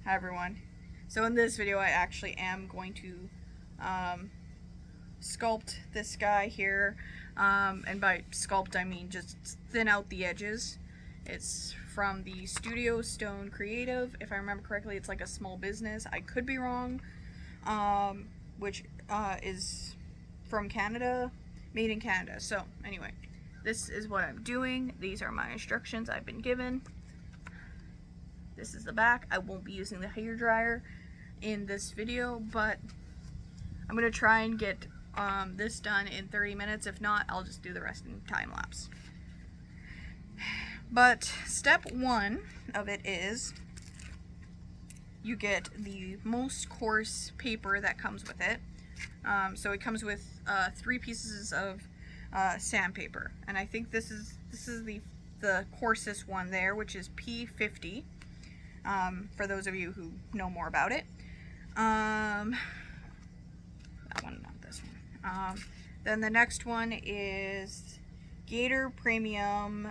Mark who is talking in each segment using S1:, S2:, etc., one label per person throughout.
S1: Hi everyone. So in this video I actually am going to sculpt this guy here, and by sculpt I mean just thin out the edges. It's from the Studio Stone Creative. If I remember correctly, it's like a small business. I could be wrong, which is from Canada, made in Canada. So anyway, this is what I'm doing. These are my instructions I've been given. This is the back. I won't be using the hair dryer in this video, but I'm going to try and get this done in 30 minutes. If not, I'll just do the rest in time lapse. But step one of it is you get the most coarse paper that comes with it. So it comes with 3 pieces of sandpaper, and I think this is the coarsest one there, which is P50. For those of you who know more about it. That one, not this one. Then the next one is Gator Premium.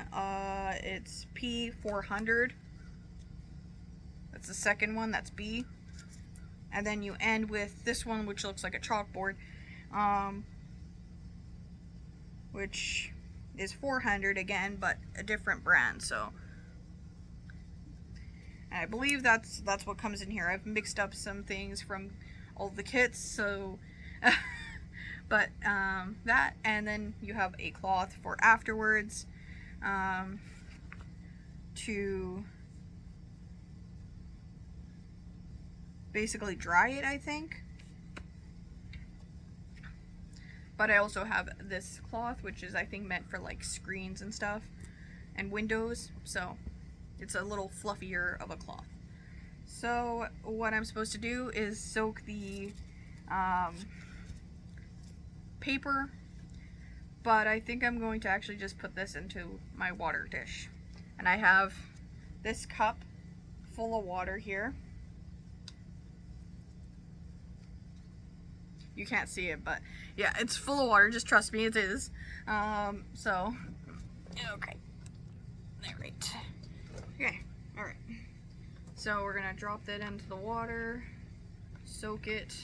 S1: It's P400. That's the second one, that's B. And then you end with this one, which looks like a chalkboard, which is 400 again, but a different brand. So I believe that's what comes in here. I've mixed up some things from all the kits, so but that, and then you have a cloth for afterwards to basically dry it, I think. But I also have this cloth, which is I think meant for like screens and stuff and windows, so it's a little fluffier of a cloth. So what I'm supposed to do is soak the paper, but I think I'm going to actually just put this into my water dish. And I have this cup full of water here. You can't see it, but yeah, it's full of water, just trust me, it is. So, okay. Alright. Okay, alright. So we're gonna drop that into the water, soak it.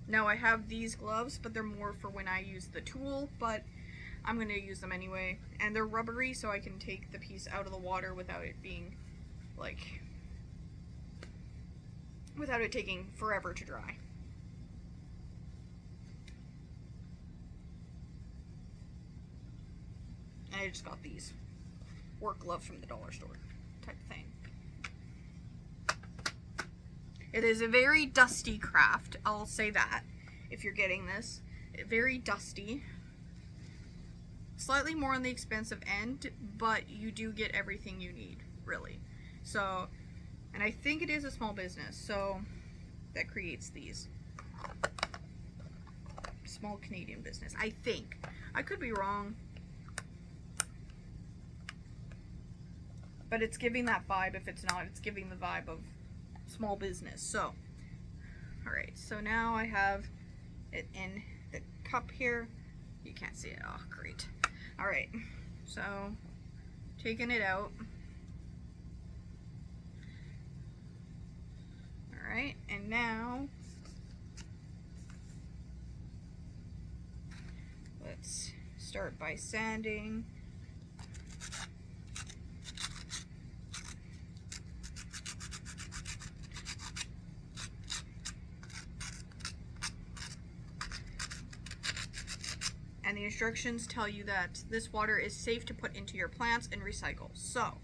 S1: Now I have these gloves, but they're more for when I use the tool, but I'm gonna use them anyway. And they're rubbery, so I can take the piece out of the water without it being, like, without it taking forever to dry. I just got these work gloves from the dollar store type thing. It is a very dusty craft, I'll say that, if you're getting this. Very dusty. Slightly more on the expensive end, but you do get everything you need, really. So, and I think it is a small business, so that creates these. Small Canadian business, I think. I could be wrong. But it's giving that vibe. If it's not, it's giving the vibe of small business. So, alright, so now I have it in the cup here. You can't see it. Oh, great. Alright, so taking it out. Alright, and now let's start by sanding. And the instructions tell you that this water is safe to put into your plants and recycle. So,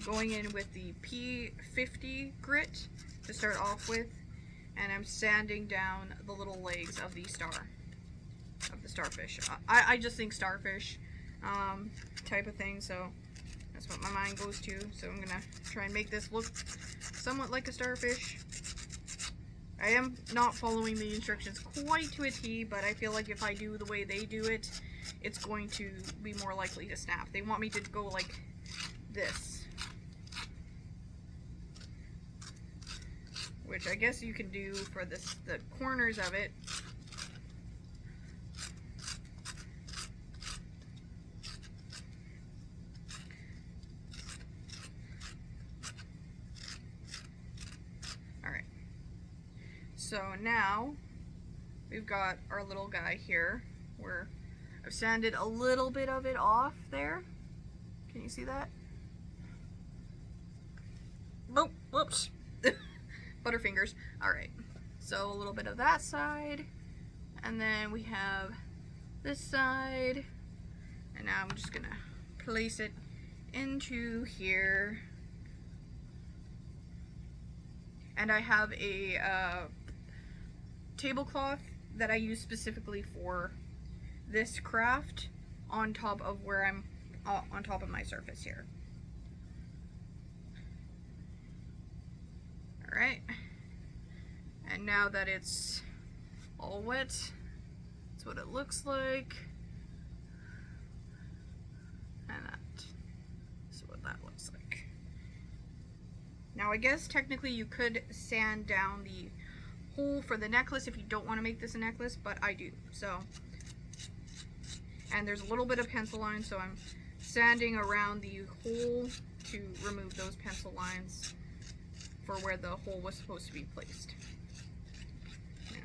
S1: going in with the P50 grit to start off with, and I'm sanding down the little legs of the starfish. I just think starfish type of thing, so that's what my mind goes to. So I'm gonna try and make this look somewhat like a starfish. I am not following the instructions quite to a T, but I feel like if I do the way they do it, it's going to be more likely to snap. They want me to go like this, which I guess you can do for this, the corners of it. Alright, so now we've got our little guy here where I've sanded a little bit of it off there. Can you see that? Oh, whoops. Butterfingers. Alright, so a little bit of that side, and then we have this side, and now I'm just gonna place it into here. And I have a tablecloth that I use specifically for this craft on top of where I'm on top of my surface here. Alright, and now that it's all wet, that's what it looks like, and that's what that looks like. Now I guess technically you could sand down the hole for the necklace if you don't want to make this a necklace, but I do, so. And there's a little bit of pencil line, so I'm sanding around the hole to remove those pencil lines for where the hole was supposed to be placed. Now,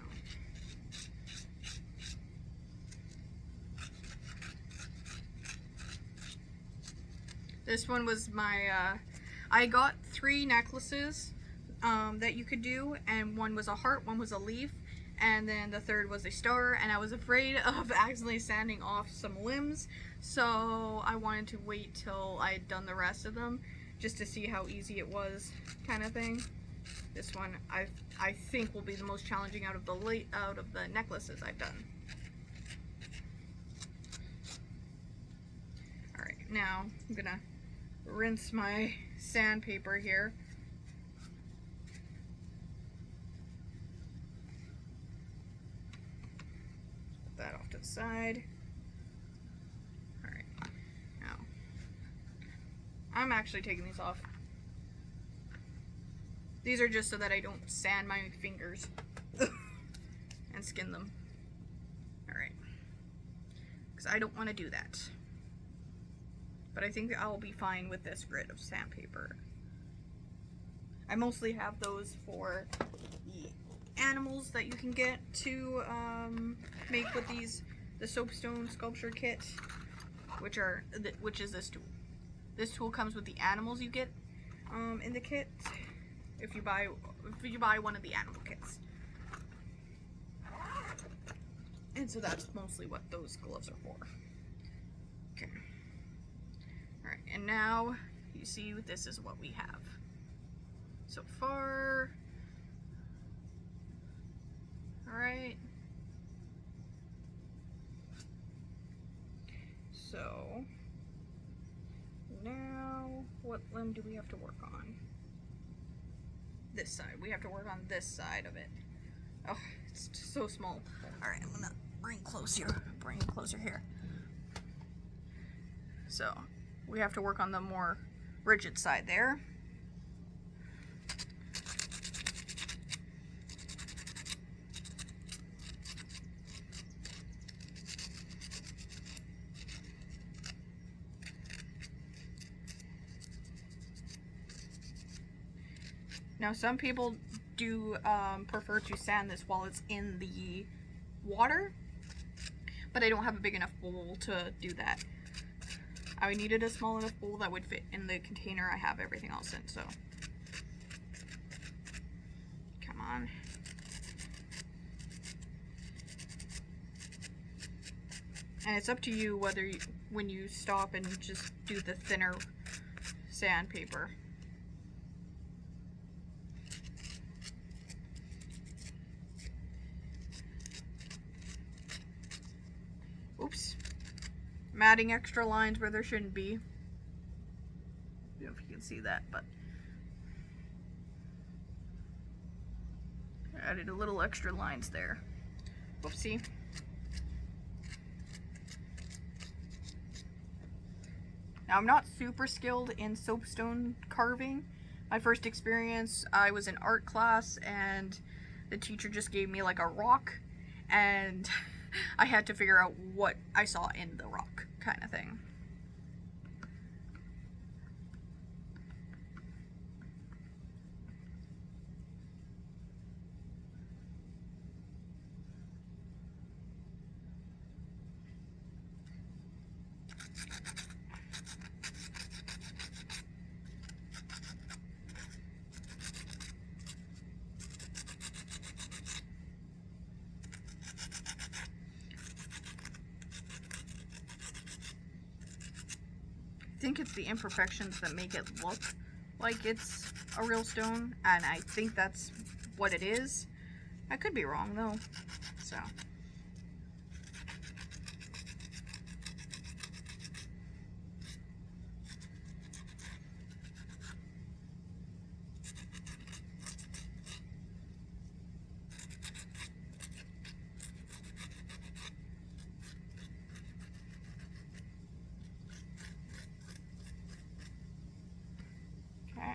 S1: this one was my, I got 3 necklaces that you could do, and one was a heart, one was a leaf, and then the third was a star, and I was afraid of accidentally sanding off some limbs, so I wanted to wait till I had done the rest of them just to see how easy it was, kind of thing. This one I think will be the most challenging out of the necklaces I've done. Alright, now I'm gonna rinse my sandpaper here. Put that off to the side. Alright, now I'm actually taking these off. These are just so that I don't sand my fingers and skin them. Alright, because I don't want to do that. But I think I'll be fine with this grit of sandpaper. I mostly have those for the animals that you can get to make with these, the soapstone sculpture kit, which is this tool. This tool comes with the animals you get in the kit if you buy one of the animal kits. And so that's mostly what those gloves are for. Okay. Alright, and now you see this is what we have so far. Alright. So now what limb do we have to work on? This side. We have to work on this side of it. Oh, it's so small. Alright, I'm gonna bring closer here. So we have to work on the more rigid side there. Now some people do prefer to sand this while it's in the water, but I don't have a big enough bowl to do that. I needed a small enough bowl that would fit in the container I have everything else in, so. Come on. And it's up to you whether when you stop and just do the thinner sandpaper. Oops. I'm adding extra lines where there shouldn't be. I don't know if you can see that, but I added a little extra lines there. Whoopsie. Now I'm not super skilled in soapstone carving, My first experience, I was in art class and the teacher just gave me like a rock and I had to figure out what I saw in the rock, kind of thing. I think it's the imperfections that make it look like it's a real stone, and I think that's what it is. I could be wrong though, so. Okay.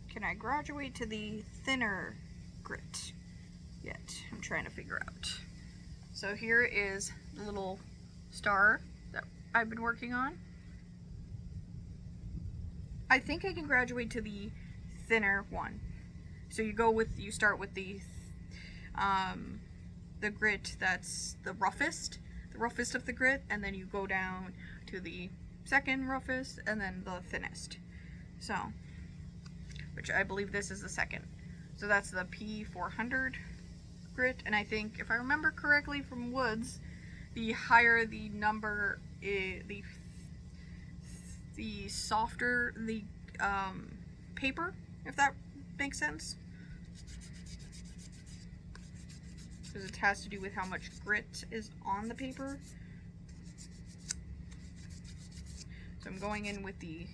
S1: Can I graduate to the thinner grit yet? I'm trying to figure out. So here is the little star that I've been working on. I think I can graduate to the thinner one. So you start with the grit that's the roughest of the grit, and then you go down to the second roughest, and then the thinnest. So, which I believe this is the second. So that's the P400 grit, and I think, if I remember correctly from Woods, the higher the number, the softer the paper, if that makes sense. Because it has to do with how much grit is on the paper. So I'm going in with the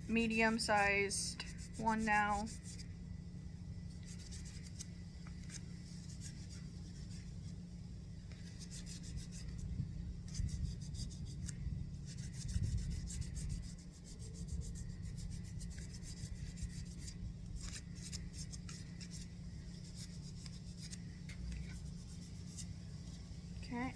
S1: medium-sized one now. Okay.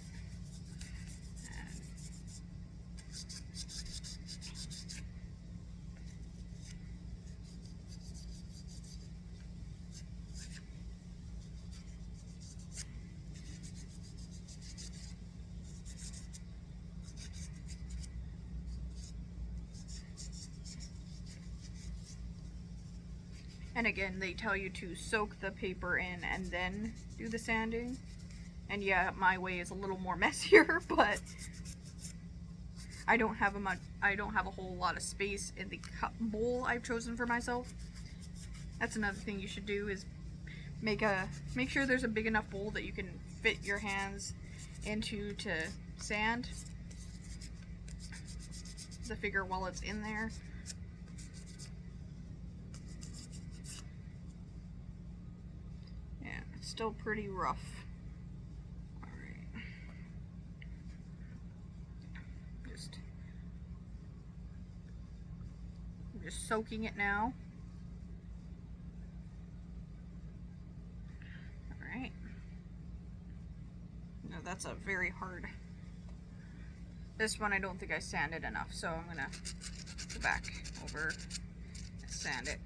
S1: And again, they tell you to soak the paper in and then do the sanding. And yeah, my way is a little more messier, but I don't have a whole lot of space in the bowl I've chosen for myself. That's another thing you should do, is make sure there's a big enough bowl that you can fit your hands into to sand the figure while it's in there. Yeah, it's still pretty rough. Just soaking it now. Alright. No, that's a very hard. This one I don't think I sanded enough, so I'm gonna go back over and sand it.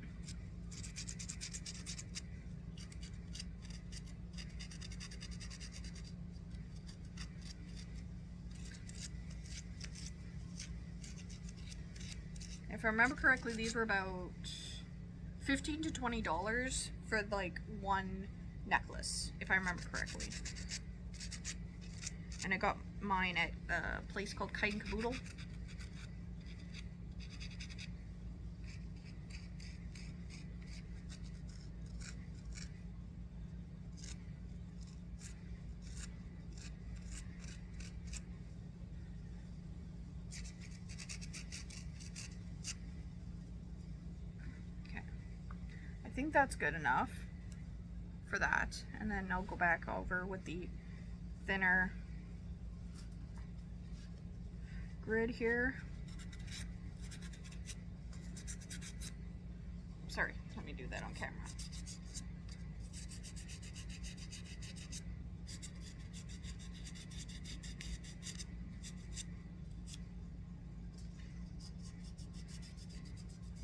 S1: If I remember correctly, these were about $15 to $20 for like one necklace, if I remember correctly. And I got mine at a place called Kite and Caboodle. think that's good enough for that. And then I'll go back over with the thinner grid here. Sorry, let me do that on camera.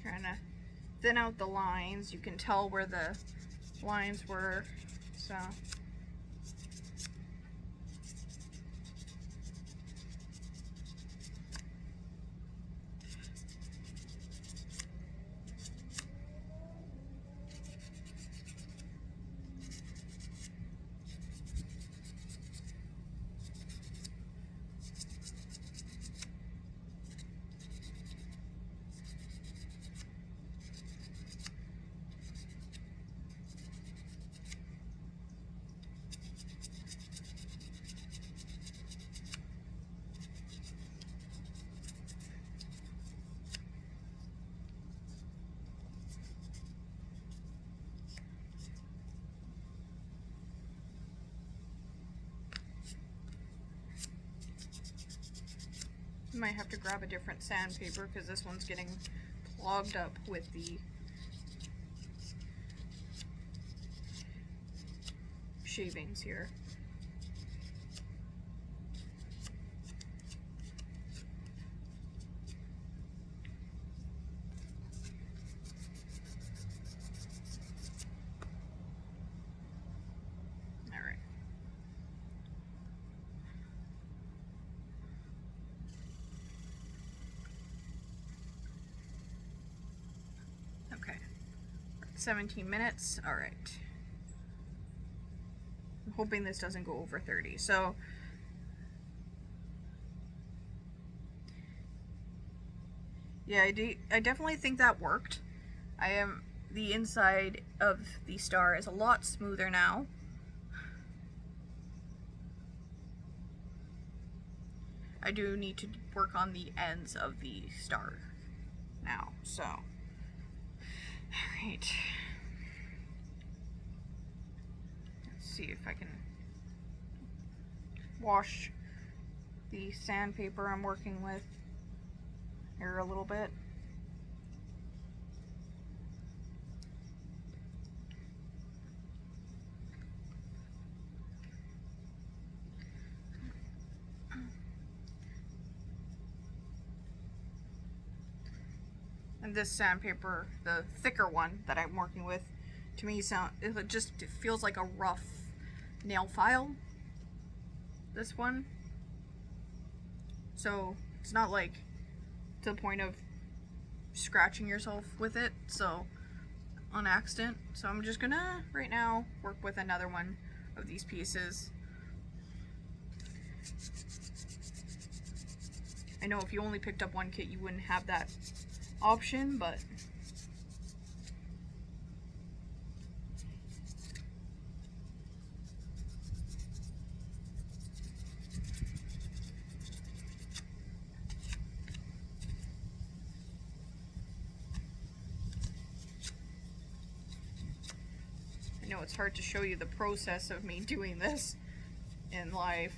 S1: Trying to thin out the lines. You can tell where the lines were, so. Might have to grab a different sandpaper because this one's getting clogged up with the shavings here. Okay, 17 minutes, all right. I'm hoping this doesn't go over 30, so. Yeah, I definitely think that worked. The inside of the star is a lot smoother now. I do need to work on the ends of the star now, so. Alright. Let's see if I can wash the sandpaper I'm working with here a little bit. And this sandpaper, the thicker one that I'm working with, to me it feels like a rough nail file. This one. So it's not like to the point of scratching yourself with it, so on accident. So I'm just gonna right now work with another one of these pieces. I know if you only picked up one kit you wouldn't have that option, but I know it's hard to show you the process of me doing this in live.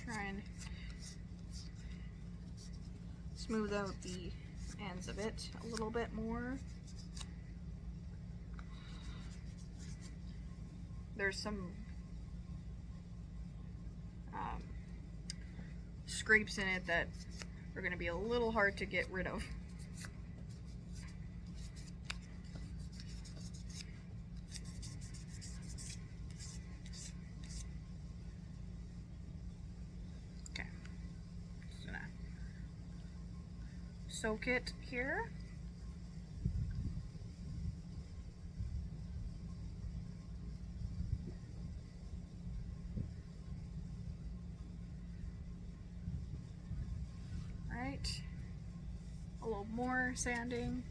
S1: Try and smooth out the ends of it a little bit more. There's some scrapes in it that are going to be a little hard to get rid of. soak it here. Right. A little more sanding.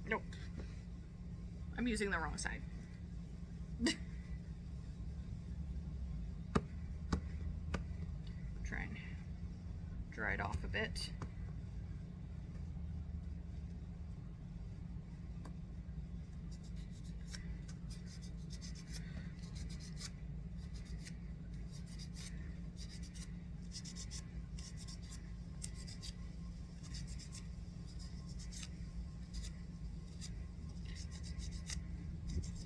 S1: Nope. I'm using the wrong side. Try and dry it off a bit.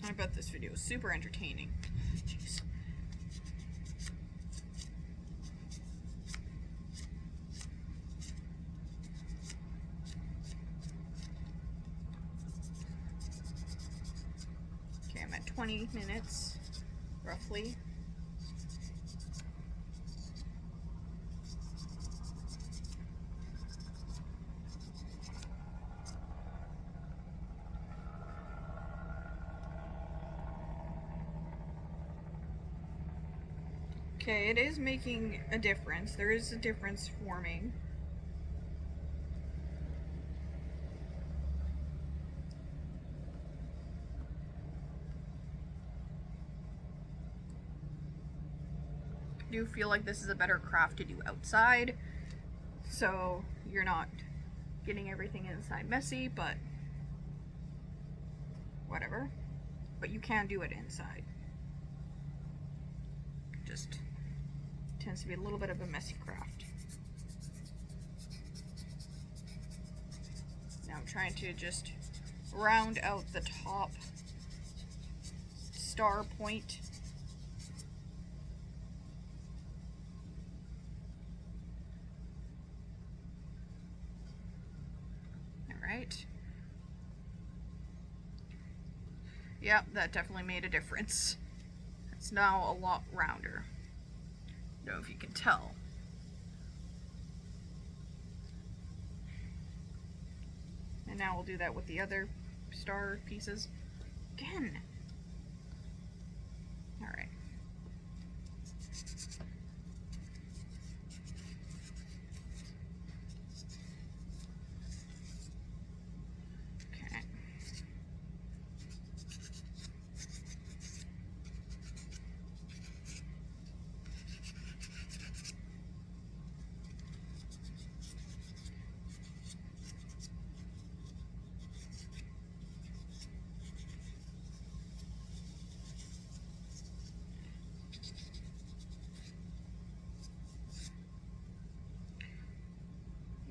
S1: I bet this video is super entertaining. Jeez. Okay, I'm at 20 minutes, roughly. Okay, it is making a difference. There is a difference forming. I do feel like this is a better craft to do outside, so you're not getting everything inside messy, but whatever. But you can do it inside. Just tends to be a little bit of a messy craft. Now I'm trying to just round out the top star point. All right. Yep, that definitely made a difference. It's now a lot rounder. I don't know if you can tell. And now we'll do that with the other star pieces again. All right. Okay.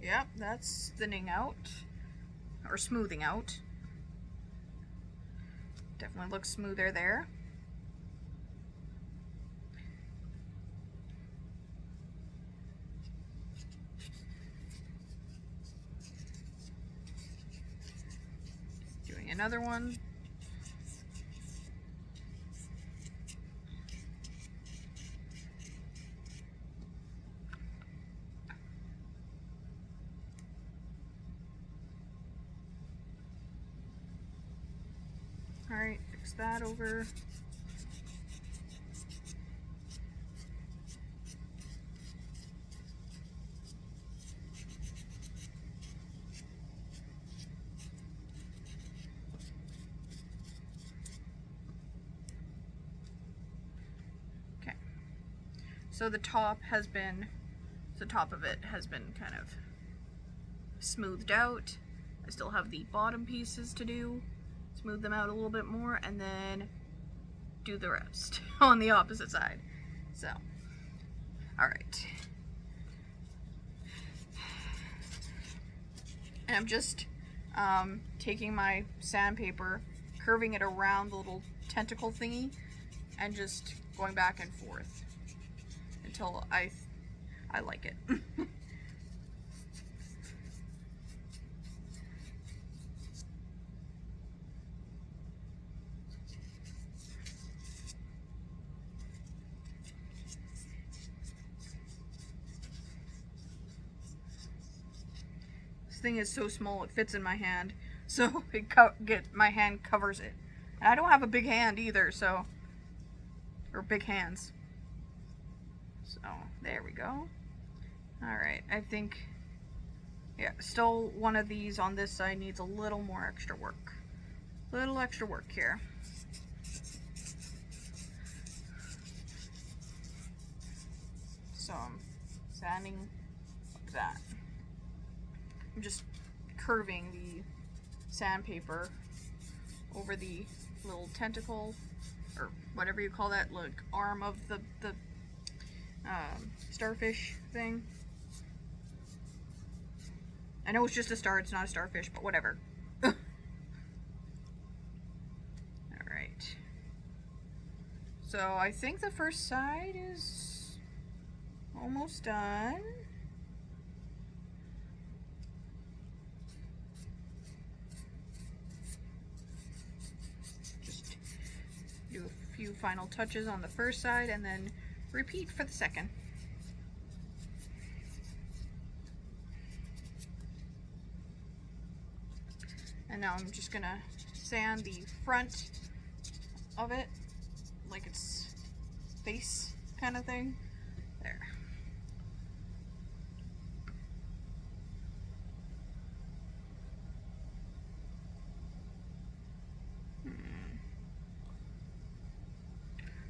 S1: Yep, that's thinning out, or smoothing out. Definitely looks smoother there. Doing another one. Alright, fix that over. Okay. So the top of it has been kind of smoothed out. I still have the bottom pieces to do. Smooth them out a little bit more and then do the rest on the opposite side. So, all right. And I'm just taking my sandpaper, curving it around the little tentacle thingy, and just going back and forth until I like it. thing is so small it fits in my hand, so my hand covers it. And I don't have a big hand either, so, or big hands. So there we go. All right, I think, yeah, still one of these on this side needs a little more extra work. Little extra work here. So I'm sanding like that. I'm just curving the sandpaper over the little tentacle, or whatever you call that, like arm of the starfish thing. I know it's just a star, it's not a starfish, but whatever. Alright. So I think the first side is almost done. Just do a few final touches on the first side and then repeat for the second. And now I'm just gonna sand the front of it like it's face kind of thing. There.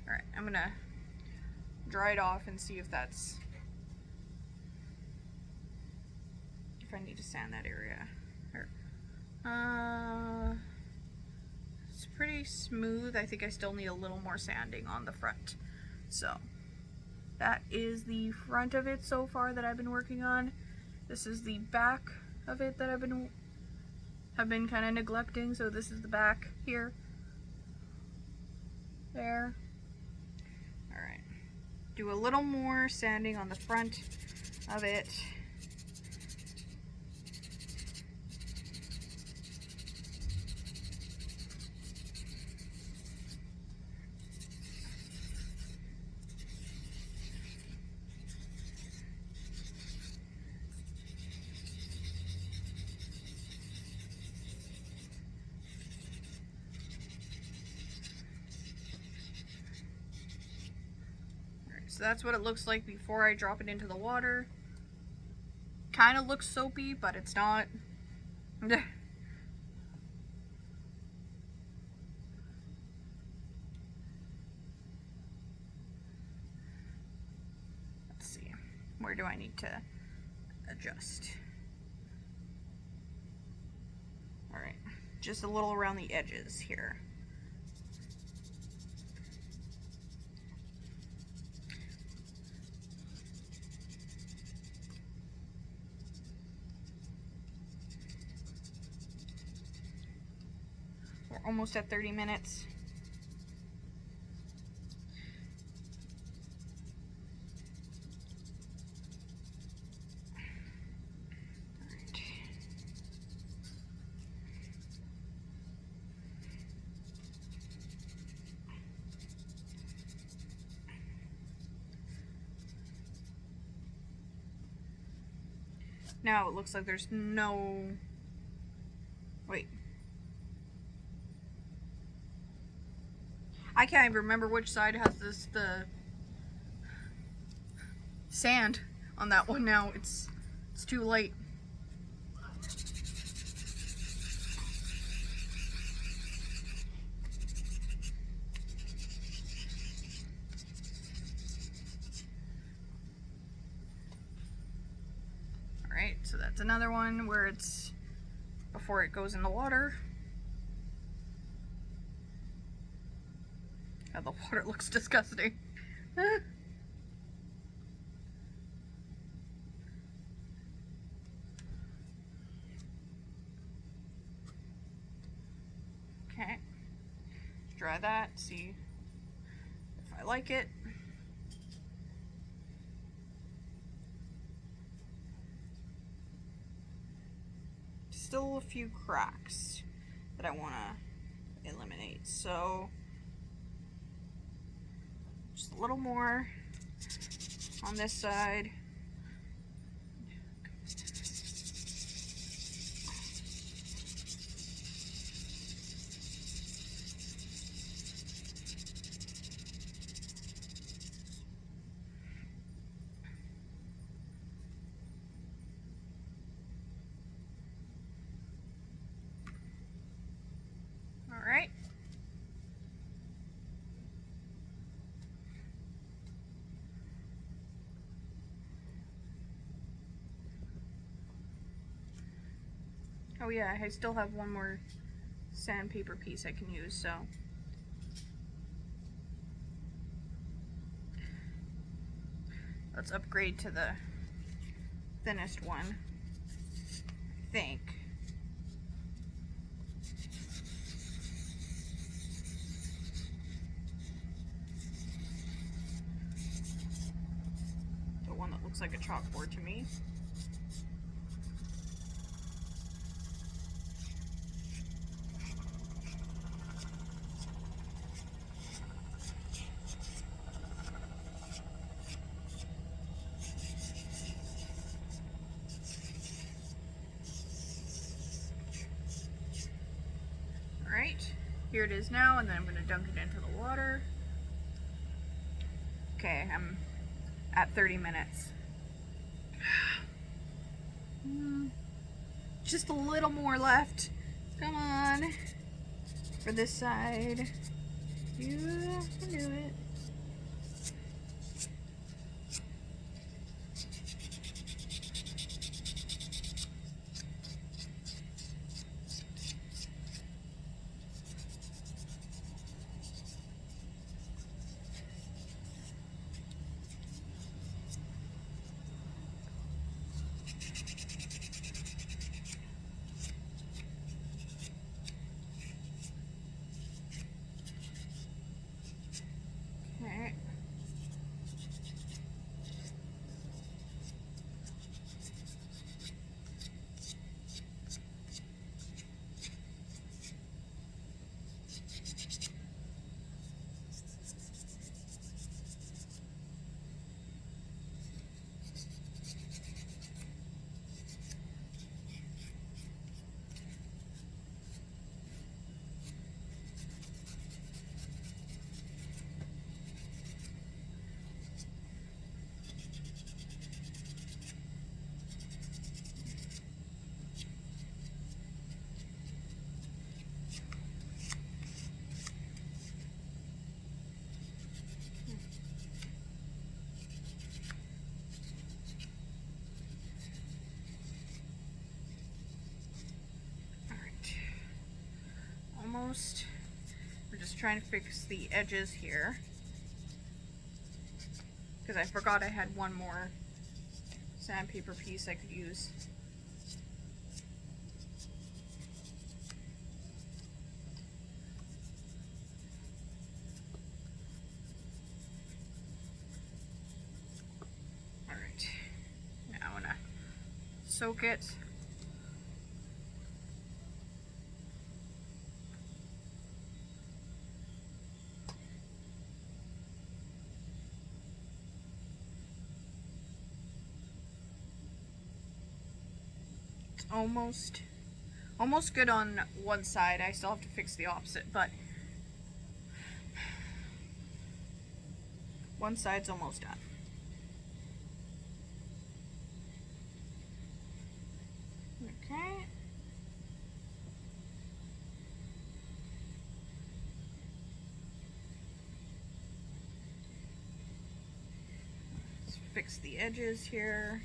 S1: Alright, I'm gonna dry it off and see if I need to sand that area. It's pretty smooth. I think I still need a little more sanding on the front. So that is the front of it so far that I've been working on. This is the back of it that have been kind of neglecting. So this is the back here. There. All right. Do a little more sanding on the front of it. So that's what it looks like before I drop it into the water. Kind of looks soapy, but it's not. Let's see. Where do I need to adjust? Alright. Just a little around the edges here. Almost at 30 minutes. Right. Now it looks like there's no... Wait. I can't even remember which side has the sand on that one now. It's too late. Alright, so that's another one where it's before it goes in the water. God, the water looks disgusting. Okay. Try that, see if I like it. Still a few cracks that I want to eliminate, so just a little more on this side. All right. Oh yeah, I still have one more sandpaper piece I can use, so. Let's upgrade to the thinnest one, I think. The one that looks like a chalkboard to me. Alright, here it is now, and then I'm going to dunk it into the water. Okay, I'm at 30 minutes. Just a little more left. Come on. For this side. You can do it. Okay. Almost. We're just trying to fix the edges here, because I forgot I had one more sandpaper piece I could use. Alright, now I'm gonna soak it. Almost good on one side. I still have to fix the opposite, but one side's almost done. Okay. Let's fix the edges here.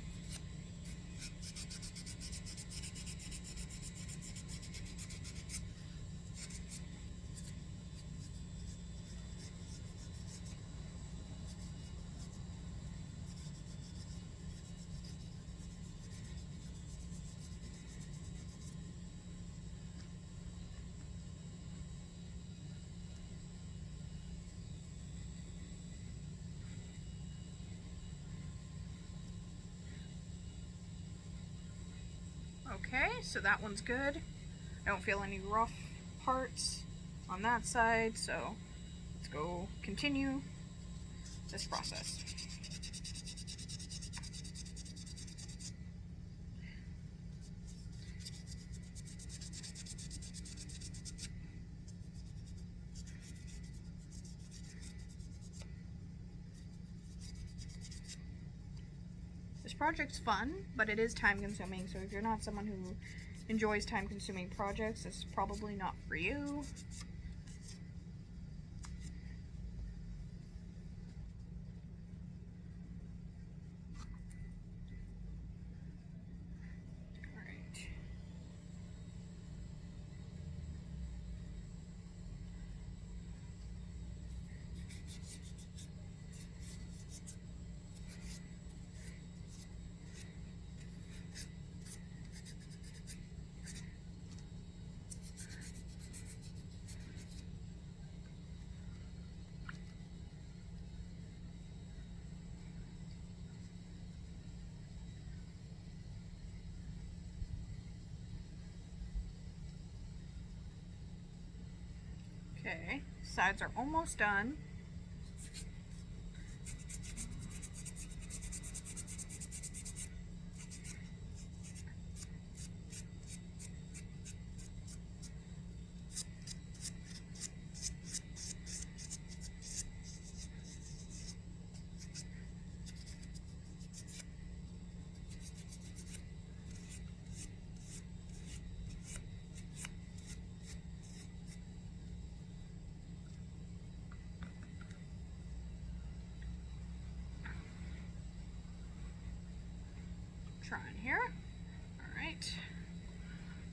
S1: Okay, so that one's good. I don't feel any rough parts on that side, so let's go continue this process. This project's fun, but it is time consuming, so if you're not someone who enjoys time consuming projects, it's probably not for you. Okay, sides are almost done. Trying here. All right.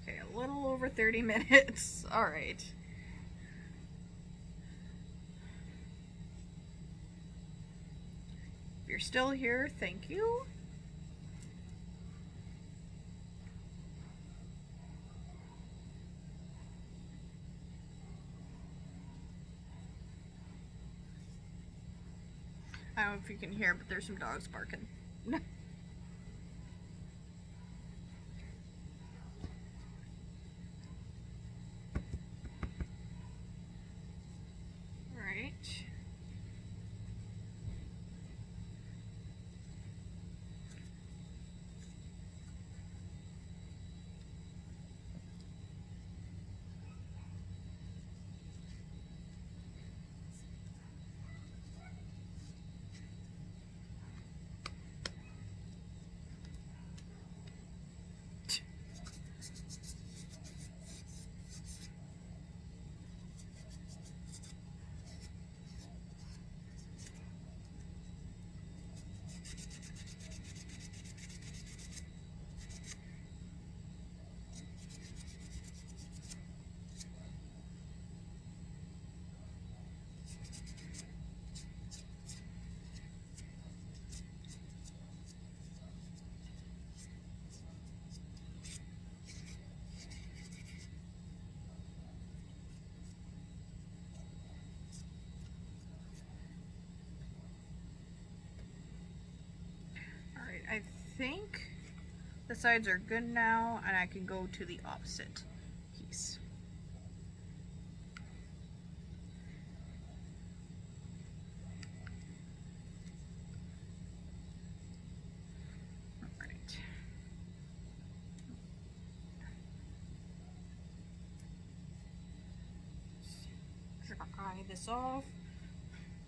S1: Okay, a little over 30 minutes. All right. If you're still here, thank you. I don't know if you can hear, but there's some dogs barking. Right. All right, I think the sides are good now, and I can go to the opposite piece. All right. Dry this off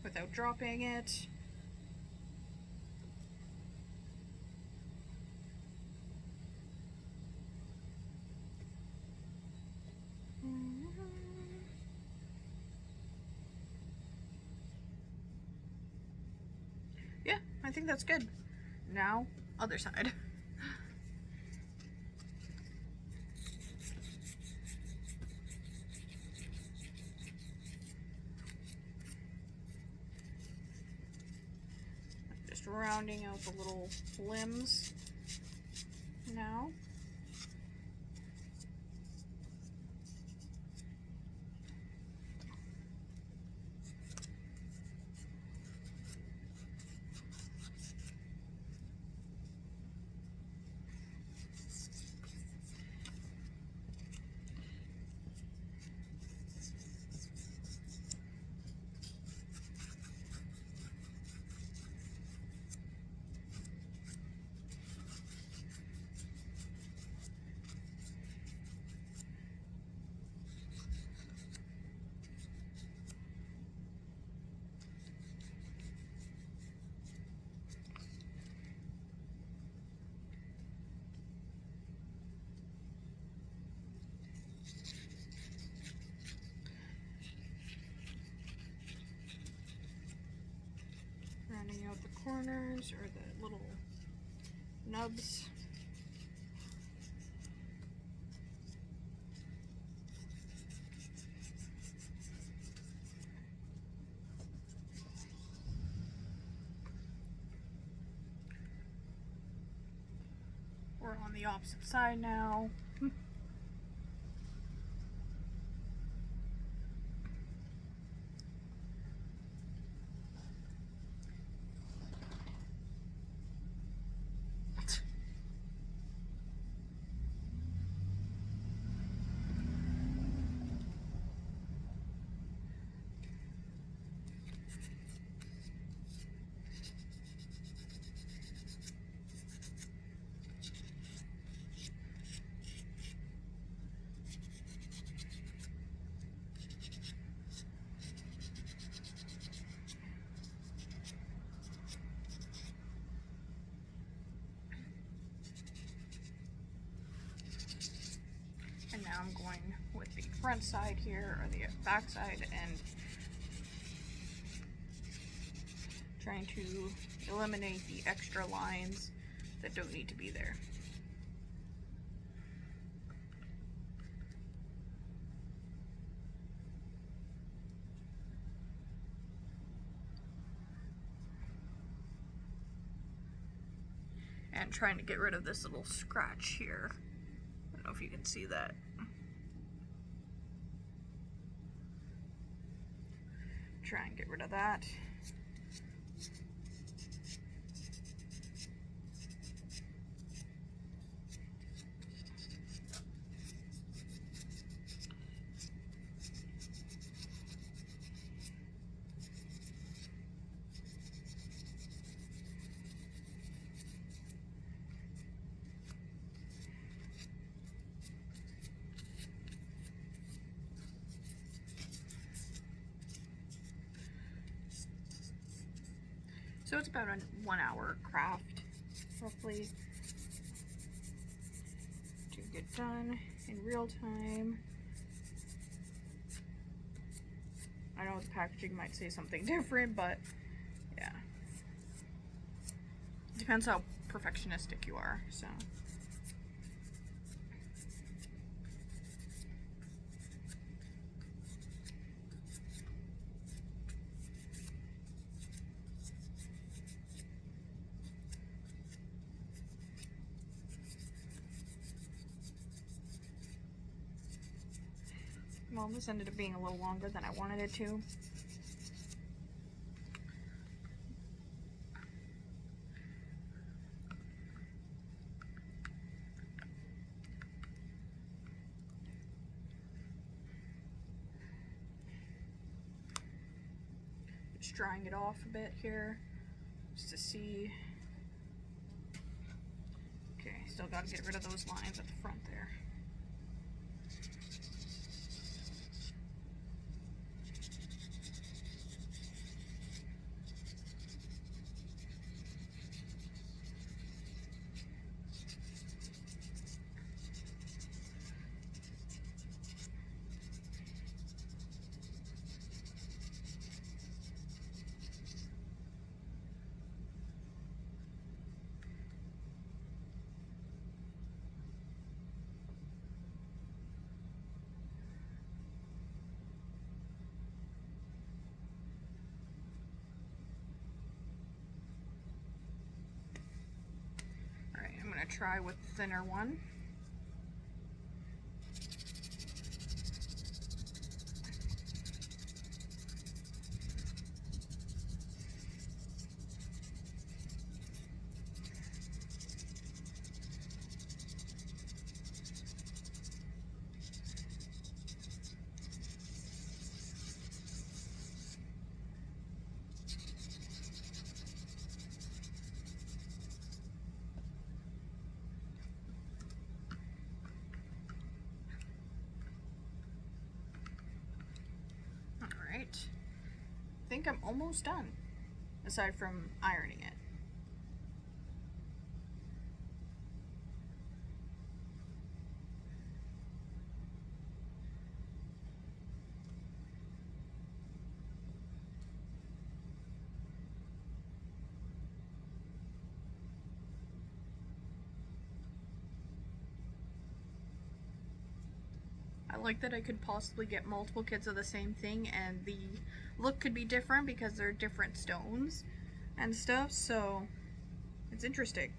S1: without dropping it. Yeah, I think that's good. Now, other side. Just rounding out the little limbs now. Rounding out the corners or the little nubs. We're on the opposite side now. I'm going with the front side here, or the back side, and trying to eliminate the extra lines that don't need to be there. And trying to get rid of this little scratch here. I don't know if you can see that. Try and get rid of that. So it's about a 1 hour craft, roughly, to get done in real time. I know the packaging might say something different, but yeah. Depends how perfectionistic you are, so. Well, this ended up being a little longer than I wanted it to. Just drying it off a bit here, just to see. Okay, still gotta get rid of those lines at the front there. Try with the thinner one. I think I'm almost done, aside from ironing it. I like that I could possibly get multiple kits of the same thing and the look could be different because they're different stones and stuff, so it's interesting.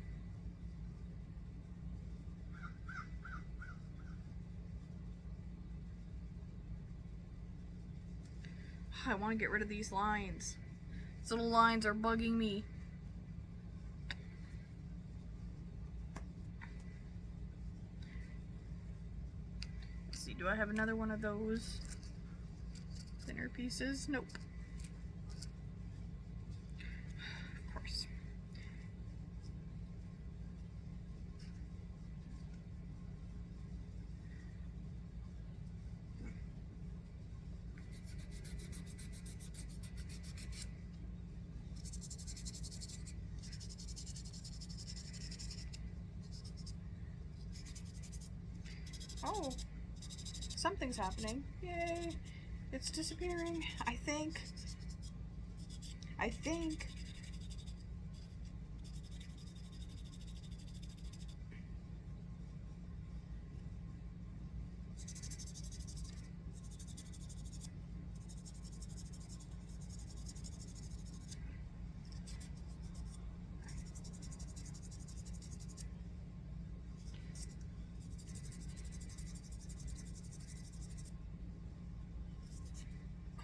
S1: I want to get rid of these lines. These little lines are bugging me. Do I have another one of those thinner pieces? Nope. Of course. Oh. something's happening. Yay! It's disappearing. I think.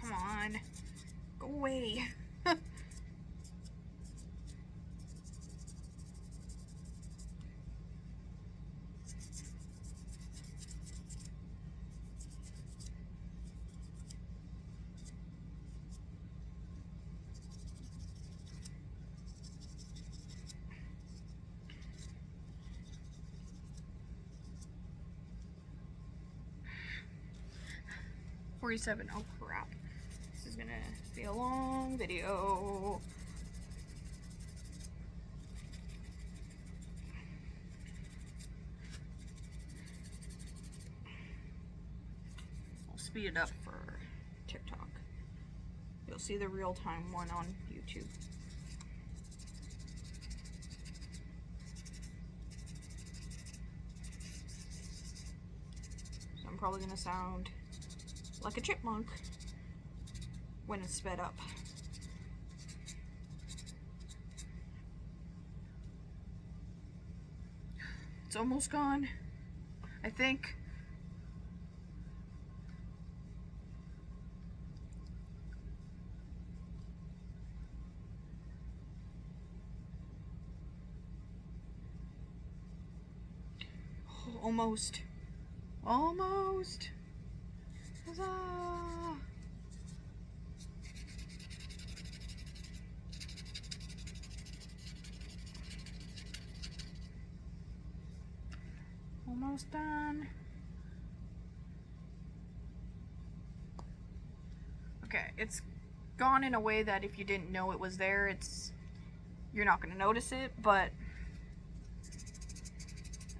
S1: Come on. Go away. $47. Oh crap. This is gonna be a long video. I'll speed it up for TikTok. You'll see the real-time one on YouTube. So I'm probably gonna sound like a chipmunk when it's sped up. It's almost gone, I think. Oh, almost. Almost. Huzzah! Almost done. Okay, it's gone in a way that if you didn't know it was there, you're not going to notice it, but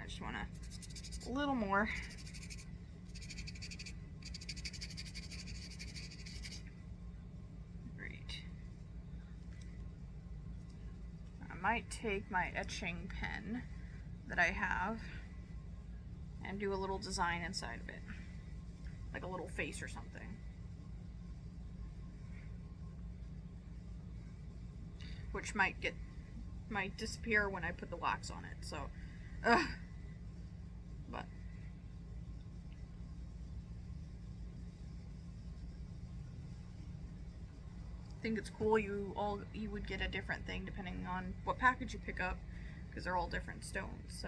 S1: I just want a little more. Great. I might take my etching pen that I have and do a little design inside of it, like a little face or something. Which might disappear when I put the wax on it, so but I think it's cool you would get a different thing depending on what package you pick up, because they're all different stones.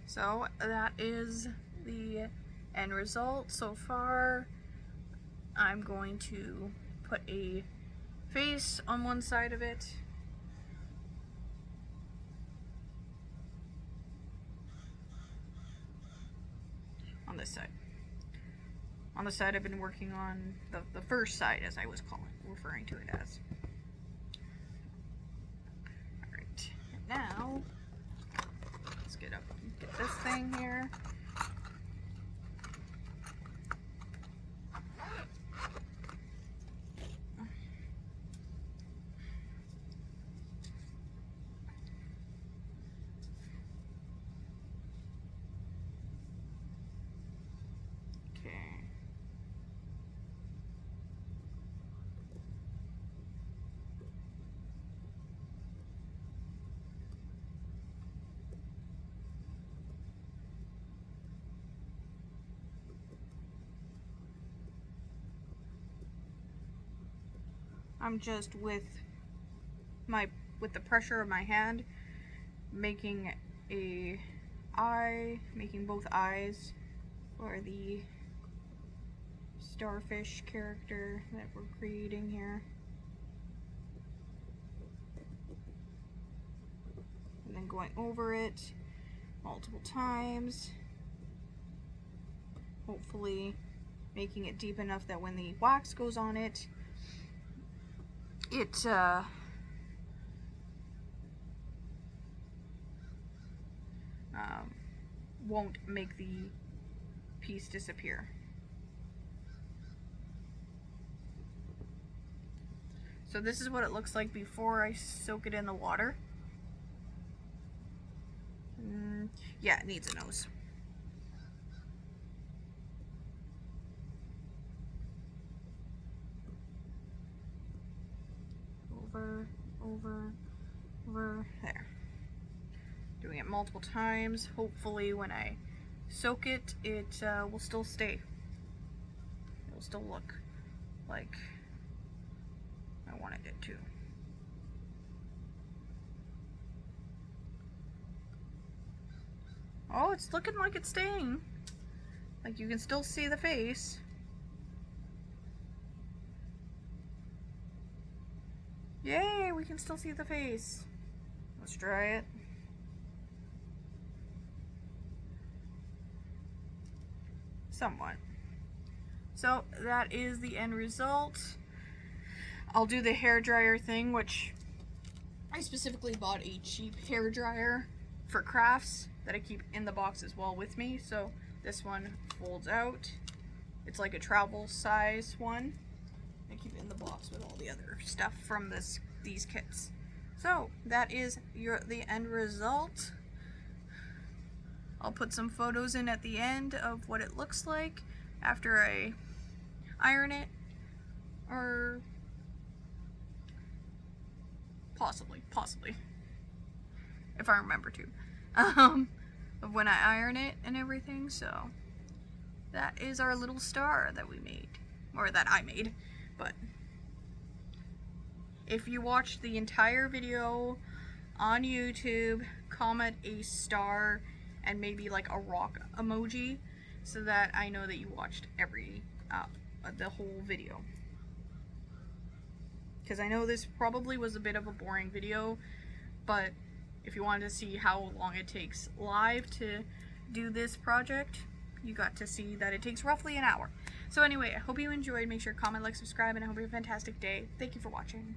S1: So that is the end result so far. I'm going to put a face on one side of it. On this side. On the side I've been working on, the first side, as I was referring to it as. Alright, and now let's get this thing here. I'm just with the pressure of my hand making making both eyes for the starfish character that we're creating here. And then going over it multiple times, hopefully making it deep enough that when the wax goes on it, won't make the piece disappear. So this is what it looks like before I soak it in the water. Yeah, it needs a nose. Over, there. Doing it multiple times. Hopefully when I soak it, it will still stay. It will still look like I wanted it to. Oh, it's looking like it's staying. Like you can still see the face. Yay, we can still see the face. Let's dry it. Somewhat. So that is the end result. I'll do the hair dryer thing, which I specifically bought a cheap hair dryer for crafts that I keep in the box as well with me. So this one folds out. It's like a travel size one. I keep it in the box with all the other stuff from these kits. So that is the end result. I'll put some photos in at the end of what it looks like after I iron it, or possibly, if I remember to, of when I iron it and everything. So that is our little star that we made, or that I made. But if you watched the entire video on YouTube, comment a star and maybe like a rock emoji, so that I know that you watched the whole video. Because I know this probably was a bit of a boring video, but if you wanted to see how long it takes live to do this project, you got to see that it takes roughly an hour. So anyway, I hope you enjoyed. Make sure to comment, like, subscribe, and I hope you have a fantastic day. Thank you for watching.